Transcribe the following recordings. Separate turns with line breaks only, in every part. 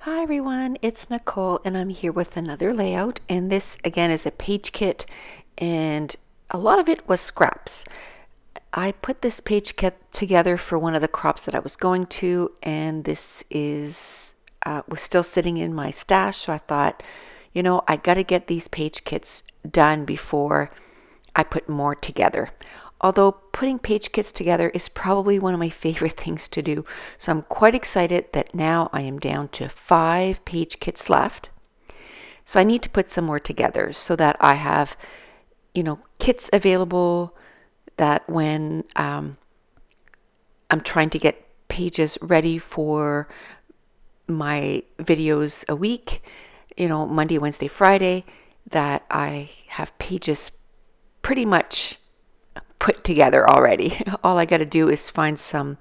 Hi everyone, it's Nicole and I'm here with another layout, and this again is a page kit, and a lot of it was scraps. I put this page kit together for one of the crops that I was going to, and this is was still sitting in my stash, so I thought, I got to get these page kits done before I put more together. Although putting page kits together is probably one of my favorite things to do. So I'm quite excited that now I am down to 5 page kits left. So I need to put some more together so that I have, kits available that when I'm trying to get pages ready for my videos a week, Monday, Wednesday, Friday, that I have pages pretty much put together already. All I got to do is find some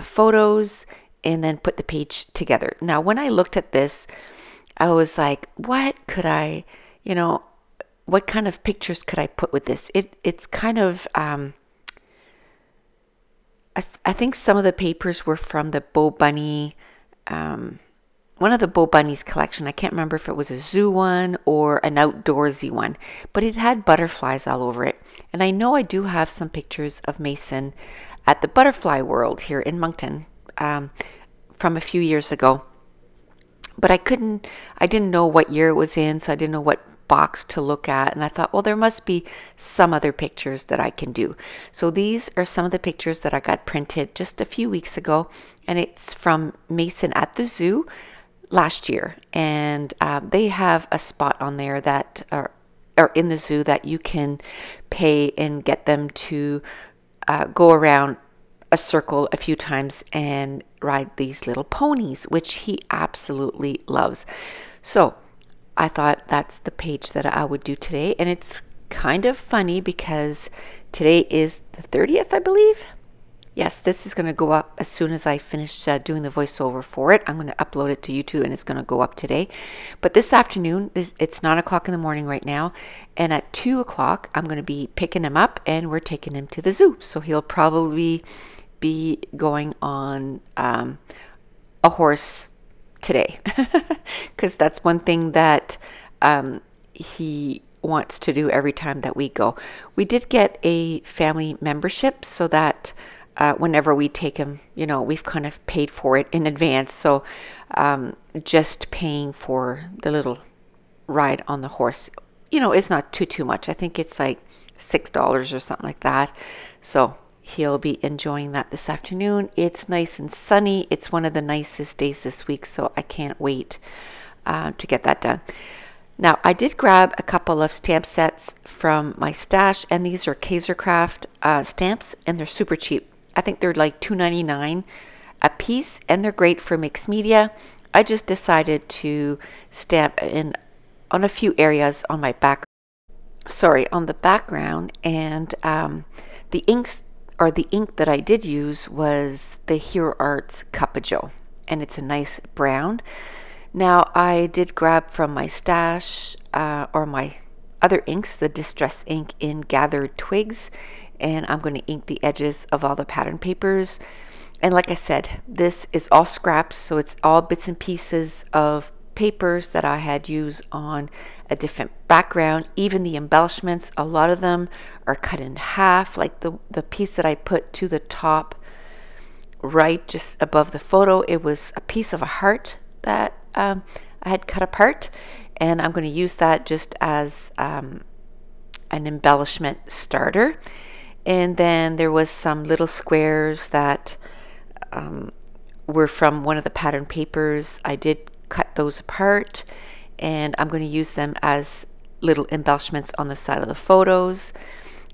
photos and then put the page together. Now, when I looked at this, I was like, what could I, what kind of pictures could I put with this? It's kind of, I think some of the papers were from the Bo Bunny, one of the Bo Bunny's collection. I can't remember if it was a zoo one or an outdoorsy one, but it had butterflies all over it. And I know I do have some pictures of Mason at the Butterfly World here in Moncton from a few years ago. But I didn't know what year it was in, so I didn't know what box to look at. And I thought, well, there must be some other pictures that I can do. So these are some of the pictures that I got printed just a few weeks ago. And it's from Mason at the zoo last year, and they have a spot on there that are in the zoo that you can pay and get them to go around a circle a few times and ride these little ponies, which he absolutely loves. So I thought that's the page that I would do today, and it's kind of funny because today is the 30th, I believe. Yes, this is going to go up as soon as I finish doing the voiceover for it. I'm going to upload it to YouTube, and it's going to go up today. But this afternoon, it's 9 o'clock in the morning right now, and at 2 o'clock, I'm going to be picking him up, and we're taking him to the zoo. So he'll probably be going on a horse today, because that's one thing that he wants to do every time that we go. We did get a family membership so that whenever we take him, we've kind of paid for it in advance. So just paying for the little ride on the horse, it's not too much. I think it's like $6 or something like that. So he'll be enjoying that this afternoon. It's nice and sunny. It's one of the nicest days this week, so I can't wait to get that done. Now, I did grab a couple of stamp sets from my stash, and these are Kaisercraft stamps, and they're super cheap. I think they're like $2.99 a piece, and they're great for mixed media. I just decided to stamp in on a few areas on my on the background, and the inks or the ink that I did use was the Hero Arts Cup of Joe, and it's a nice brown. Now, I did grab from my stash or my other inks, the Distress ink in Gathered Twigs, and I'm going to ink the edges of all the pattern papers. And like I said, this is all scraps, so it's all bits and pieces of papers that I had used on a different background. Even the embellishments, a lot of them are cut in half, like the piece that I put to the top right just above the photo. It was a piece of a heart that I had cut apart, and I'm going to use that just as an embellishment starter. And then there was some little squares that were from one of the pattern papers. I did cut those apart, and I'm going to use them as little embellishments on the side of the photos.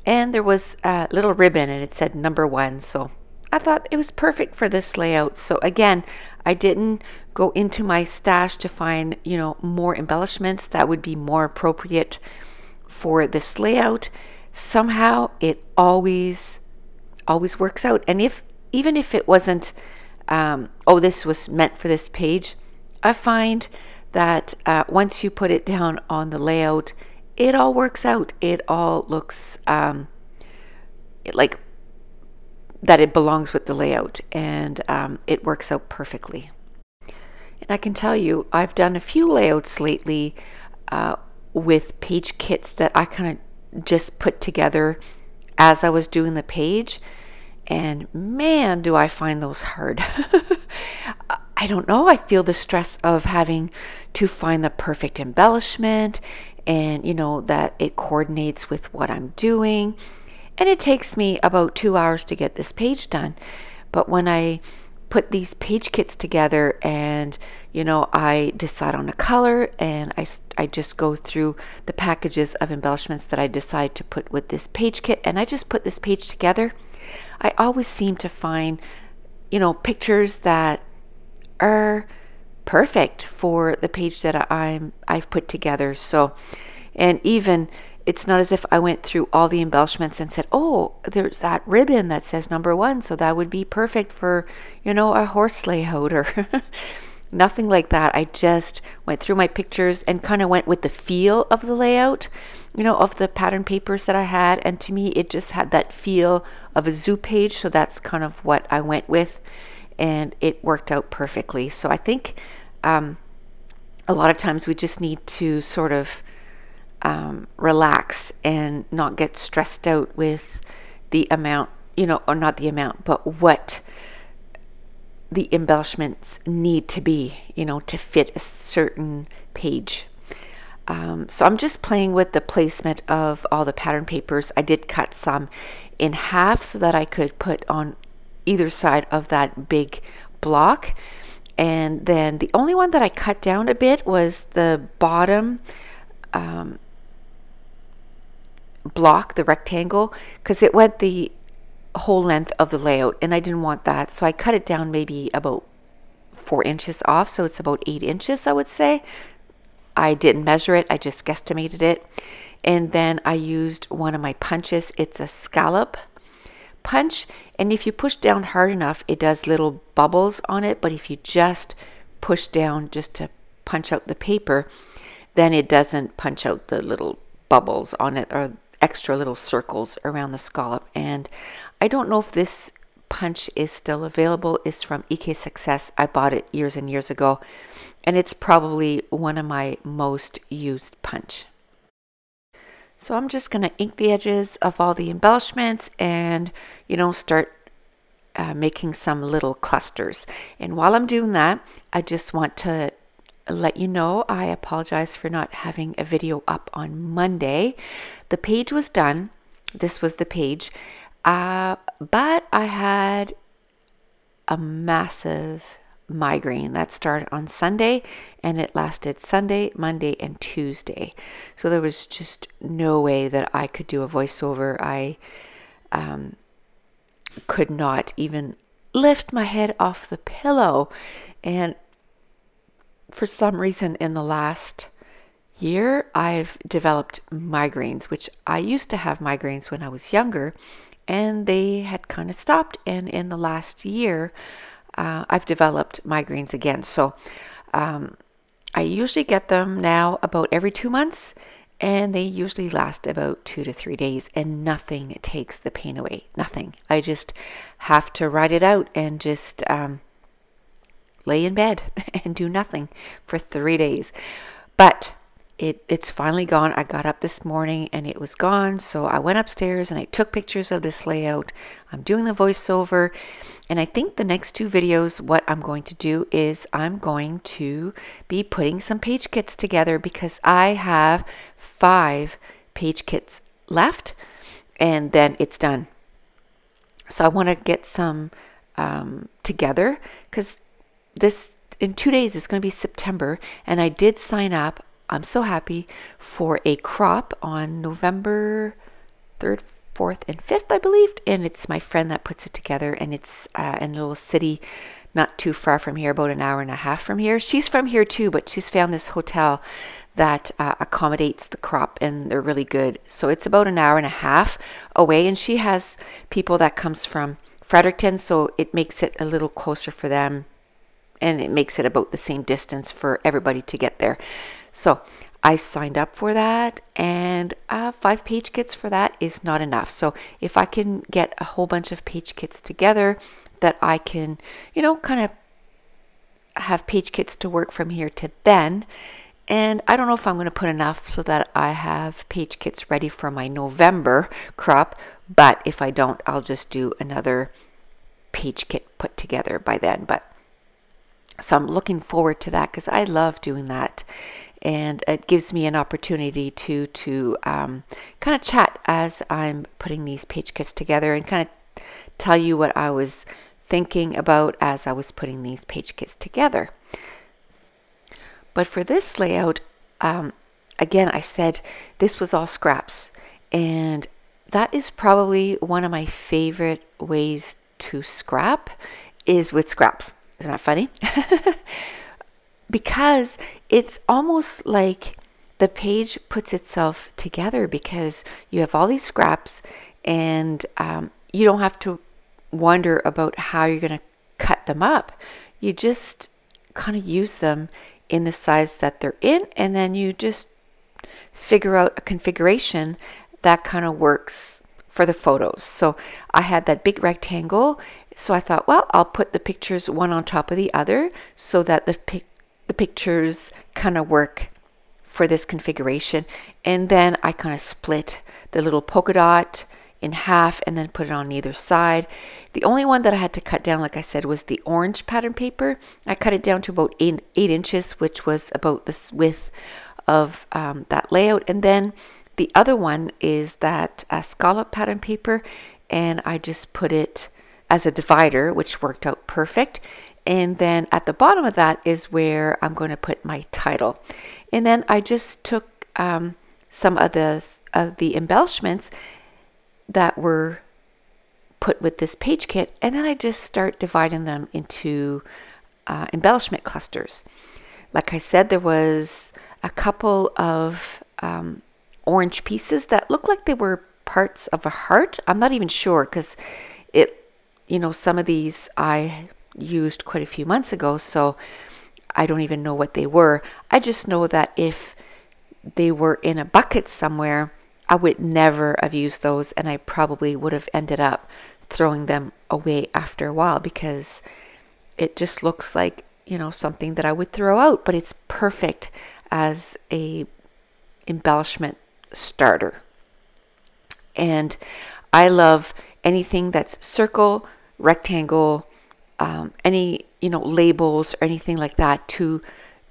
And there was a little ribbon, and it said number 1, so I thought it was perfect for this layout. So again, I didn't go into my stash to find, more embellishments that would be more appropriate for this layout. Somehow it always works out. And even if it wasn't, this was meant for this page, I find that once you put it down on the layout, it all works out. It all looks like that it belongs with the layout, and it works out perfectly. And I can tell you, I've done a few layouts lately with page kits that I kind of just put together as I was doing the page. And man, do I find those hard. I don't know. I feel the stress of having to find the perfect embellishment and, that it coordinates with what I'm doing. And it takes me about 2 hours to get this page done. But when I put these page kits together and, I decide on a color and I just go through the packages of embellishments that I decide to put with this page kit and I just put this page together, I always seem to find, pictures that are perfect for the page that I've put together. So, and even it's not as if I went through all the embellishments and said, oh, there's that ribbon that says number 1, so that would be perfect for, a horse layout or nothing like that. I just went through my pictures and kind of went with the feel of the layout, of the pattern papers that I had. And to me, it just had that feel of a zoo page. So that's kind of what I went with. And it worked out perfectly. So I think a lot of times we just need to sort of relax and not get stressed out with the amount, or not the amount, but what the embellishments need to be, to fit a certain page. So I'm just playing with the placement of all the pattern papers. I did cut some in half so that I could put on either side of that big block. And then the only one that I cut down a bit was the bottom block, the rectangle, because it went the whole length of the layout and I didn't want that. So I cut it down maybe about 4 inches off. So it's about 8 inches, I would say. I didn't measure it. I just guesstimated it. And then I used one of my punches. It's a scallop punch. And if you push down hard enough, it does little bubbles on it. But if you just push down just to punch out the paper, then it doesn't punch out the little bubbles on it or extra little circles around the scallop. And I don't know if this punch is still available. It's from EK Success. I bought it years and years ago, and it's probably one of my most used punch. So I'm just going to ink the edges of all the embellishments and, start making some little clusters. And while I'm doing that, I just want to let you know I apologize for not having a video up on Monday. The page was done. This was the page. But I had a massive migraine that started on Sunday and it lasted Sunday, Monday, and Tuesday. So there was just no way that I could do a voiceover. I could not even lift my head off the pillow. And for some reason in the last year, I've developed migraines, which I used to have migraines when I was younger. And they had kind of stopped. And in the last year, I've developed migraines again. So I usually get them now about every 2 months. And they usually last about 2 to 3 days. And nothing takes the pain away. Nothing. I just have to ride it out and just lay in bed and do nothing for 3 days. But it's finally gone. I got up this morning and it was gone. So I went upstairs and I took pictures of this layout. I'm doing the voiceover. And I think the next 2 videos, what I'm going to do is I'm going to be putting some page kits together because I have 5 page kits left and then it's done. So I want to get some together because this in 2 days it's going to be September and I did sign up. I'm so happy for a crop on November 3rd, 4th, and 5th, I believe. And it's my friend that puts it together. And it's in a little city not too far from here, about an hour and a half from here. She's from here too, but she's found this hotel that accommodates the crop and they're really good. So it's about an hour and a half away. And she has people that comes from Fredericton, so it makes it a little closer for them. And it makes it about the same distance for everybody to get there. So I signed up for that, and 5 page kits for that is not enough. So if I can get a whole bunch of page kits together that I can, kind of have page kits to work from here to then. And I don't know if I'm going to put enough so that I have page kits ready for my November crop, but if I don't, I'll just do another page kit put together by then. But so I'm looking forward to that because I love doing that, and it gives me an opportunity to kind of chat as I'm putting these page kits together and kind of tell you what I was thinking about as I was putting these page kits together. But for this layout, again, I said this was all scraps, and that is probably one of my favorite ways to scrap is with scraps. Isn't that funny? Because it's almost like the page puts itself together because you have all these scraps, and you don't have to wonder about how you're going to cut them up. You just kind of use them in the size that they're in, and then you just figure out a configuration that kind of works for the photos. So I had that big rectangle, so I thought, well, I'll put the pictures one on top of the other so that the pictures kind of work for this configuration. And then I kind of split the little polka dot in half and then put it on either side. The only one that I had to cut down, like I said, was the orange pattern paper. I cut it down to about 8 inches, which was about the width of that layout. And then the other one is that scallop pattern paper, and I just put it as a divider, which worked out perfect. And then at the bottom of that is where I'm going to put my title. And then I just took some of the embellishments that were put with this page kit, and then I just start dividing them into embellishment clusters. Like I said, there was a couple of orange pieces that looked like they were parts of a heart. I'm not even sure because some of these I used quite a few months ago, so I don't even know what they were. I just know that if they were in a bucket somewhere, I would never have used those, and I probably would have ended up throwing them away after a while because it just looks like, something that I would throw out, but it's perfect as a embellishment starter. And I love anything that's circle, rectangle, any, labels or anything like that to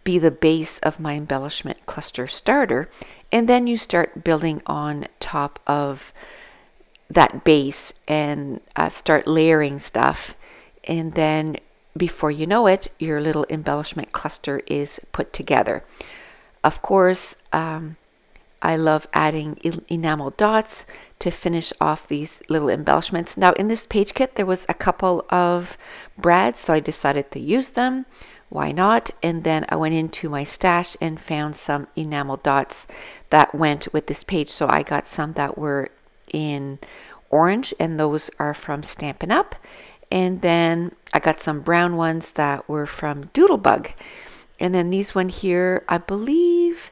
be the base of my embellishment cluster starter. And then you start building on top of that base and start layering stuff. And then before you know it, your little embellishment cluster is put together. Of course, I love adding enamel dots to finish off these little embellishments. Now in this page kit, there was a couple of brads, so I decided to use them. Why not? And then I went into my stash and found some enamel dots that went with this page. So I got some that were in orange, and those are from Stampin' Up. And then I got some brown ones that were from Doodlebug. And then these one here, I believe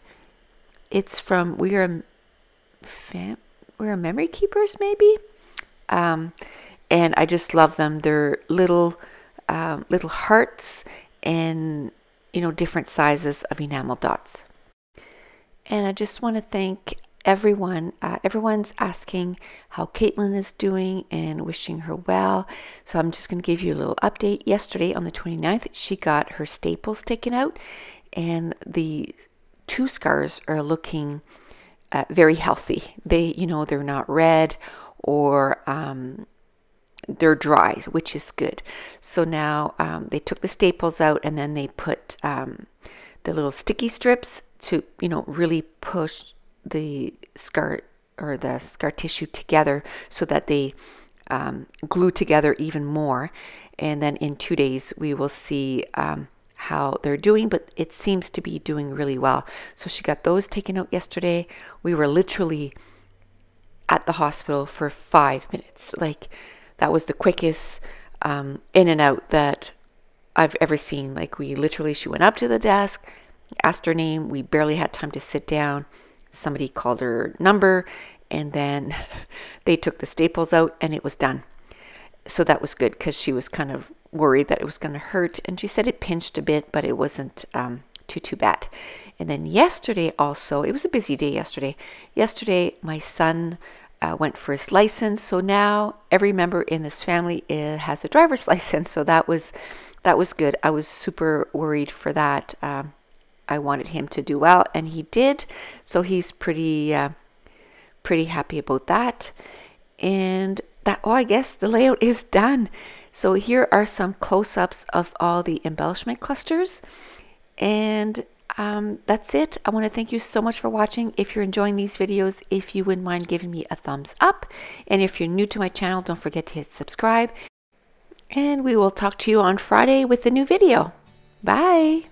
it's from We're Memory Keepers, maybe. And I just love them. They're little hearts and different sizes of enamel dots. And I just want to thank everyone. Everyone's asking how Caitlin is doing and wishing her well. So I'm just going to give you a little update. Yesterday on the 29th, she got her staples taken out, and the 2 scars are looking very healthy. They're not red or they're dry, which is good. So now they took the staples out, and then they put the little sticky strips to really push the scar or the scar tissue together so that they glue together even more. And then in 2 days we will see how they're doing, but it seems to be doing really well. So she got those taken out yesterday. We were literally at the hospital for 5 minutes. Like, that was the quickest in and out that I've ever seen. Like, she went up to the desk, asked her name. We barely had time to sit down. Somebody called her number, and then they took the staples out, and it was done. So that was good because she was kind of worried that it was going to hurt, and she said it pinched a bit, but it wasn't too bad. And then yesterday also, it was a busy day yesterday. Yesterday, my son went for his license, so now every member in this family has a driver's license. So that was good. I was super worried for that. I wanted him to do well, and he did. So he's pretty happy about that. And that, I guess the layout is done. So here are some close-ups of all the embellishment clusters. And that's it. I want to thank you so much for watching. If you're enjoying these videos, if you wouldn't mind giving me a thumbs up. And if you're new to my channel, don't forget to hit subscribe. And we will talk to you on Friday with a new video. Bye.